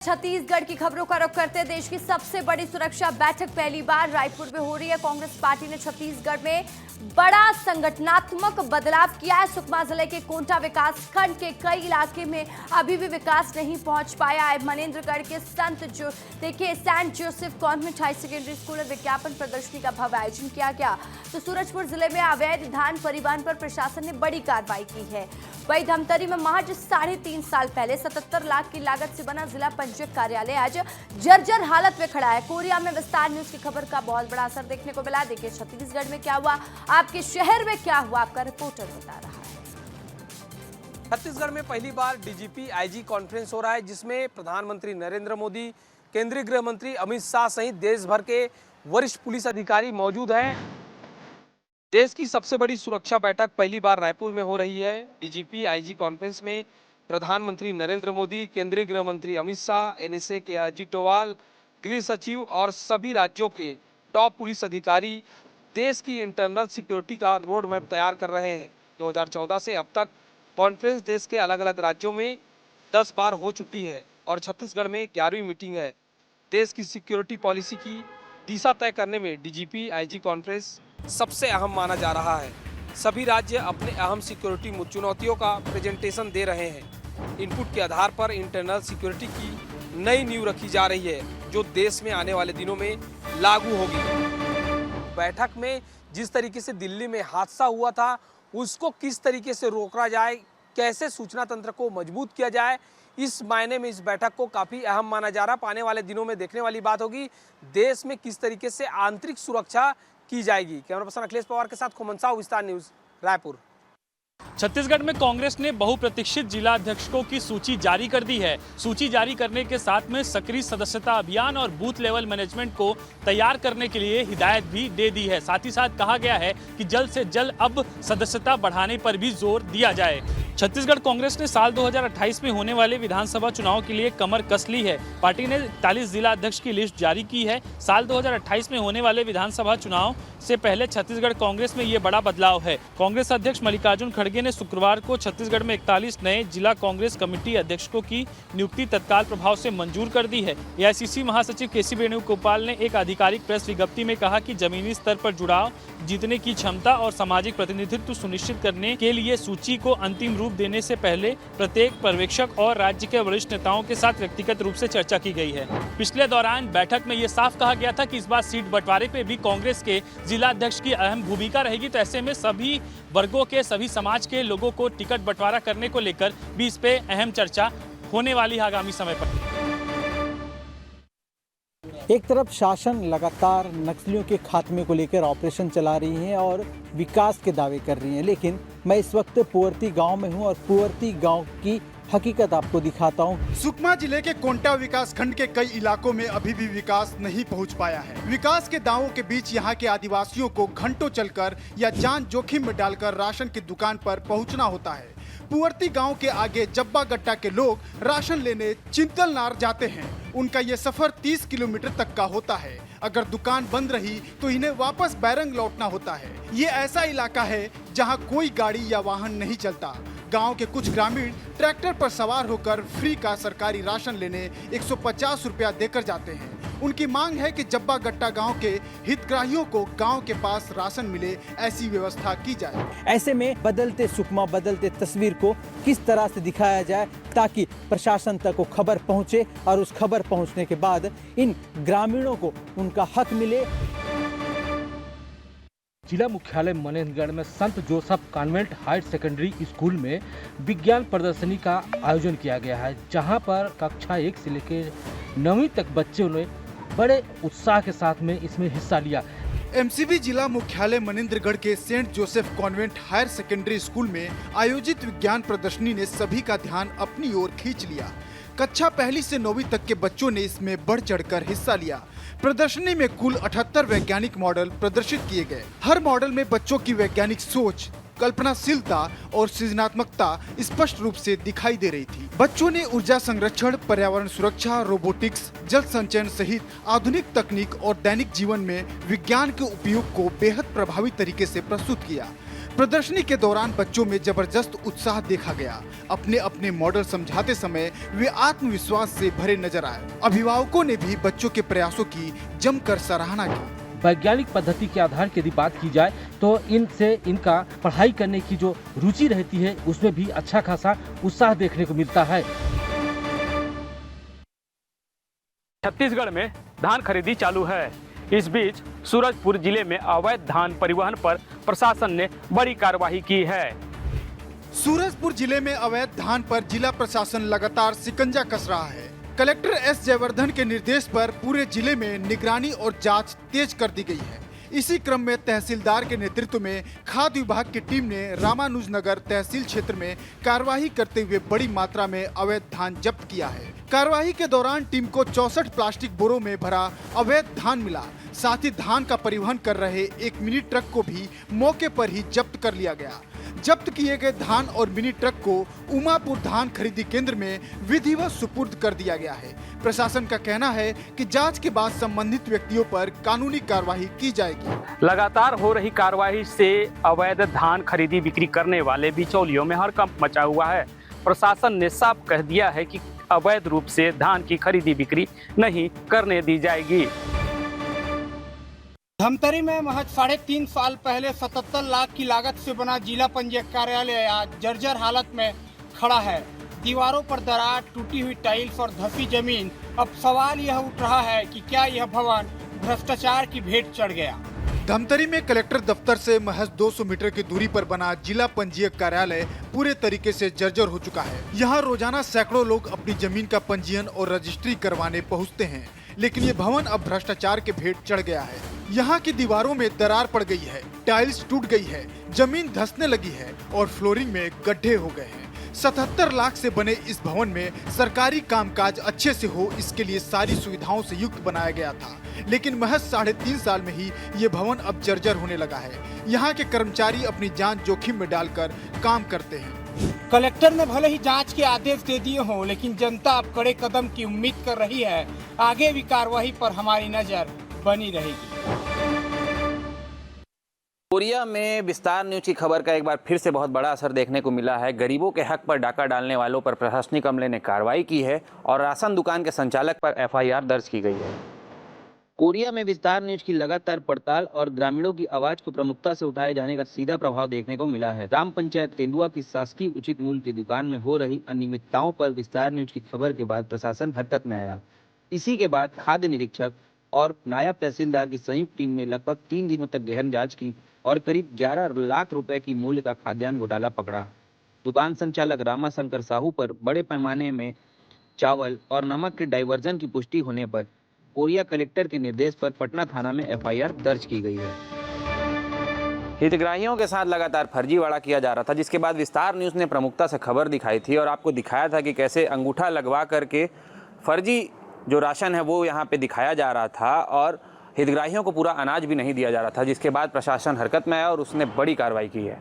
छत्तीसगढ़ की खबरों का रुख करते देश की सबसे बड़ी सुरक्षा बैठक पहली बार रायपुर में हो रही है। कांग्रेस पार्टी ने छत्तीसगढ़ में बड़ा संगठनात्मक बदलाव किया है। सुकमा जिले के कोंटा विकास खंड के कई इलाके में अभी भी विकास नहीं पहुंच पाया है। मनेन्द्रगढ़ के saint Joseph convent high secondary school में विज्ञापन प्रदर्शनी का भव्य आयोजन किया गया। तो सूरजपुर जिले में अवैध धान परिवहन पर प्रशासन ने बड़ी कार्रवाई की है। वही धमतरी में महज 3.5 साल पहले 77 लाख की लागत से बना जिला पंचायत कार्यालय आज जर्जर हालत में खड़ा है। कोरिया में विस्तार न्यूज की खबर का बहुत बड़ा असर देखने को मिला। देखिए छत्तीसगढ़ में क्या हुआ, आपके शहर में क्या हुआ, आपका रिपोर्टर बता रहा है। छत्तीसगढ़ में पहली बार डीजीपी आईजी कॉन्फ्रेंस हो रहा है, जिसमें प्रधानमंत्री नरेंद्र मोदी, केंद्रीय गृह मंत्री अमित शाह सहित देश भर के वरिष्ठ पुलिस अधिकारी मौजूद हैं। देश की सबसे बड़ी सुरक्षा बैठक पहली बार रायपुर में हो रही है। डीजीपी आईजी कॉन्फ्रेंस में प्रधानमंत्री नरेंद्र मोदी, केंद्रीय गृह मंत्री अमित शाह, एनएसए के अजीत डोभाल, गृह सचिव और सभी राज्यों के टॉप पुलिस अधिकारी देश की इंटरनल सिक्योरिटी का रोड मैप तैयार कर रहे हैं। 2014 से अब तक कॉन्फ्रेंस देश के अलग अलग राज्यों में 10 बार हो चुकी है और छत्तीसगढ़ में 11वीं मीटिंग है। देश की सिक्योरिटी पॉलिसी की दिशा तय करने में डीजीपी आईजी कॉन्फ्रेंस सबसे अहम माना जा रहा है। सभी राज्य अपने अहम सिक्योरिटी चुनौतियों का प्रेजेंटेशन दे रहे हैं। इनपुट के आधार पर इंटरनल सिक्योरिटी की नई नींव रखी जा रही है, जो देश में आने वाले दिनों में लागू होगी। बैठक में जिस तरीके से दिल्ली में हादसा हुआ था, उसको किस तरीके से रोका जाए, कैसे सूचना तंत्र को मजबूत किया जाए, इस मायने में इस बैठक को काफी अहम माना जा रहा है। आने वाले दिनों में देखने वाली बात होगी देश में किस तरीके से आंतरिक सुरक्षा की जाएगी। कैमरा पर्सन अखिलेश पवार के साथ खुमन साहू, विस्तार न्यूज, रायपुर। छत्तीसगढ़ में कांग्रेस ने बहुप्रतीक्षित जिला अध्यक्षों की सूची जारी कर दी है। सूची जारी करने के साथ में सक्रिय सदस्यता अभियान और बूथ लेवल मैनेजमेंट को तैयार करने के लिए हिदायत भी दे दी है। साथ ही साथ कहा गया है कि जल्द से जल्द अब सदस्यता बढ़ाने पर भी जोर दिया जाए। छत्तीसगढ़ कांग्रेस ने साल 2028 में होने वाले विधानसभा चुनाव के लिए कमर कस ली है। पार्टी ने 41 जिला अध्यक्ष की लिस्ट जारी की है। साल 2028 में होने वाले विधानसभा चुनाव से पहले छत्तीसगढ़ कांग्रेस में ये बड़ा बदलाव है। कांग्रेस अध्यक्ष मल्लिकार्जुन खड़गे ने शुक्रवार को छत्तीसगढ़ में 41 नए जिला कांग्रेस कमेटी अध्यक्षों की नियुक्ति तत्काल प्रभाव से मंजूर कर दी है। एआईसीसी महासचिव केसी वेणुगोपाल ने एक आधिकारिक प्रेस विज्ञप्ति में कहा कि जमीनी स्तर पर जुड़ाव, जीतने की क्षमता और सामाजिक प्रतिनिधित्व सुनिश्चित करने के लिए सूची को अंतिम रूप देने से पहले प्रत्येक पर्यवेक्षक और राज्य के वरिष्ठ नेताओं के साथ व्यक्तिगत रूप से चर्चा की गई है। पिछले दौरान बैठक में ये साफ कहा गया था कि इस बार सीट बंटवारे पे भी कांग्रेस के जिला अध्यक्ष की अहम भूमिका रहेगी। तो ऐसे में सभी वर्गों के, सभी समाज के लोगों को टिकट बंटवारा करने को लेकर भी इस पे अहम चर्चा होने वाली है आगामी समय पर। एक तरफ शासन लगातार नक्सलियों के खात्मे को लेकर ऑपरेशन चला रही है और विकास के दावे कर रही है, लेकिन मैं इस वक्त पुअर्ती गांव में हूं और पुअर्ती गांव की हकीकत आपको दिखाता हूं। सुकमा जिले के कोंटा विकास खंड के कई इलाकों में अभी भी विकास नहीं पहुंच पाया है। विकास के दावों के बीच यहां के आदिवासियों को घंटों चलकर या जान जोखिम में डालकर राशन की दुकान पर पहुंचना होता है। पुअर्ती गांव के आगे जब्बा गट्टा के लोग राशन लेने चिंतलनार जाते हैं। उनका ये सफर 30 किलोमीटर तक का होता है। अगर दुकान बंद रही तो इन्हें वापस बैरंग लौटना होता है। ये ऐसा इलाका है जहां कोई गाड़ी या वाहन नहीं चलता। गांव के कुछ ग्रामीण ट्रैक्टर पर सवार होकर फ्री का सरकारी राशन लेने 150 रुपया देकर जाते हैं। उनकी मांग है कि जब्बा गट्टा गांव के हितग्राहियों को गांव के पास राशन मिले, ऐसी व्यवस्था की जाए। ऐसे में बदलते सुकमा, बदलते तस्वीर को किस तरह से दिखाया जाए ताकि प्रशासन तक को खबर पहुंचे और उस खबर पहुंचने के बाद इन ग्रामीणों को उनका हक मिले। जिला मुख्यालय मनेन्द्रगढ़ में संत Joseph convent higher secondary school में विज्ञान प्रदर्शनी का आयोजन किया गया है, जहां पर कक्षा 1 से लेकर 9वीं तक बच्चों ने बड़े उत्साह के साथ में इसमें हिस्सा लिया। एमसीबी जिला मुख्यालय मनेन्द्रगढ़ के saint Joseph convent higher secondary school में आयोजित विज्ञान प्रदर्शनी ने सभी का ध्यान अपनी ओर खींच लिया। कक्षा 1 से 9वीं तक के बच्चों ने इसमें बढ़ चढ़कर हिस्सा लिया। प्रदर्शनी में कुल 78 वैज्ञानिक मॉडल प्रदर्शित किए गए। हर मॉडल में बच्चों की वैज्ञानिक सोच, कल्पनाशीलता और सृजनात्मकता स्पष्ट रूप से दिखाई दे रही थी। बच्चों ने ऊर्जा संरक्षण, पर्यावरण सुरक्षा, रोबोटिक्स, जल संचयन सहित आधुनिक तकनीक और दैनिक जीवन में विज्ञान के उपयोग को बेहद प्रभावी तरीके से प्रस्तुत किया। प्रदर्शनी के दौरान बच्चों में जबरदस्त उत्साह देखा गया। अपने अपने मॉडल समझाते समय वे आत्मविश्वास से भरे नजर आए। अभिभावकों ने भी बच्चों के प्रयासों की जमकर सराहना की। वैज्ञानिक पद्धति के आधार की यदि बात की जाए तो इनसे इनका पढ़ाई करने की जो रुचि रहती है उसमें भी अच्छा खासा उत्साह देखने को मिलता है। छत्तीसगढ़ में धान खरीदी चालू है। इस बीच सूरजपुर जिले में अवैध धान परिवहन पर प्रशासन ने बड़ी कार्रवाई की है। सूरजपुर जिले में अवैध धान पर जिला प्रशासन लगातार शिकंजा कस रहा है। कलेक्टर एस जयवर्धन के निर्देश पर पूरे जिले में निगरानी और जांच तेज कर दी गई है। इसी क्रम में तहसीलदार के नेतृत्व में खाद्य विभाग की टीम ने रामानुजनगर तहसील क्षेत्र में कार्रवाई करते हुए बड़ी मात्रा में अवैध धान जब्त किया है। कार्रवाई के दौरान टीम को 64 प्लास्टिक बोरों में भरा अवैध धान मिला। साथ ही धान का परिवहन कर रहे एक मिनी ट्रक को भी मौके पर ही जब्त कर लिया गया। जब्त किए गए धान और मिनी ट्रक को उमापुर धान खरीदी केंद्र में विधिवत सुपुर्द कर दिया गया है। प्रशासन का कहना है कि जांच के बाद संबंधित व्यक्तियों पर कानूनी कार्रवाई की जाएगी। लगातार हो रही कार्रवाई से अवैध धान खरीदी बिक्री करने वाले बिचौलियों में हड़कंप मचा हुआ है। प्रशासन ने साफ कह दिया है कि अवैध रूप से धान की खरीदी बिक्री नहीं करने दी जाएगी। धमतरी में महज 3.5 साल पहले 77 लाख की लागत से बना जिला पंजीयक कार्यालय आज जर्जर हालत में खड़ा है। दीवारों पर दरार, टूटी हुई टाइल्स और धंसी जमीन। अब सवाल यह उठ रहा है कि क्या यह भवन भ्रष्टाचार की भेंट चढ़ गया। धमतरी में कलेक्टर दफ्तर से महज 200 मीटर की दूरी पर बना जिला पंजीयक कार्यालय पूरे तरीके से जर्जर हो चुका है। यहाँ रोजाना सैकड़ों लोग अपनी जमीन का पंजीयन और रजिस्ट्री करवाने पहुँचते हैं, लेकिन ये भवन अब भ्रष्टाचार के भेंट चढ़ गया है। यहाँ की दीवारों में दरार पड़ गई है, टाइल्स टूट गई है, जमीन धंसने लगी है और फ्लोरिंग में गड्ढे हो गए हैं। 77 लाख से बने इस भवन में सरकारी कामकाज अच्छे से हो, इसके लिए सारी सुविधाओं से युक्त बनाया गया था, लेकिन महज 3.5 साल में ही ये भवन अब जर्जर होने लगा है। यहाँ के कर्मचारी अपनी जान जोखिम में डालकर काम करते हैं। कलेक्टर ने भले ही जांच के आदेश दे दिए हों, लेकिन जनता अब कड़े कदम की उम्मीद कर रही है। आगे भी कार्रवाई पर हमारी नजर बनी रहेगी। कोरिया में विस्तार न्यूज की खबर का एक बार फिर से बहुत बड़ा असर देखने को मिला है। गरीबों के हक पर डाका डालने वालों पर प्रशासनिक अमले ने कार्रवाई की है और राशन दुकान के संचालक पर एफआईआर दर्ज की गई है। कोरिया में विस्तार न्यूज की लगातार पड़ताल और ग्रामीणों की आवाज को प्रमुखता से उठाए जाने का सीधा प्रभाव देखने को मिला है। ग्राम पंचायत तेंदुआ की शासकीय उचित मूल्य की दुकान में हो रही अनियमितताओं पर विस्तार न्यूज की खबर के बाद प्रशासन हरकत में आया। इसी के बाद खाद्य निरीक्षक और नायब तहसीलदार की संयुक्त टीम ने लगभग 3 दिनों तक गहन जांच की और करीब 11 लाख रुपए की मूल्य का खाद्यान्न घोटाला पकड़ा। दुकान संचालक रामाशंकर साहू पर बड़े पैमाने में चावल और नमक के डाइवर्जन की पुष्टि होने पर कोरिया कलेक्टर के निर्देश पर पटना थाना में एफआईआर दर्ज की गई है। हितग्राहियों के साथ लगातार फर्जीवाड़ा किया जा रहा था, जिसके बाद विस्तार न्यूज़ ने प्रमुखता से खबर दिखाई थी और आपको दिखाया था कि कैसे अंगूठा लगवा करके फर्जी जो राशन है वो यहाँ पे दिखाया जा रहा था और हितग्राहियों को पूरा अनाज भी नहीं दिया जा रहा था, जिसके बाद प्रशासन हरकत में आया और उसने बड़ी कार्रवाई की है।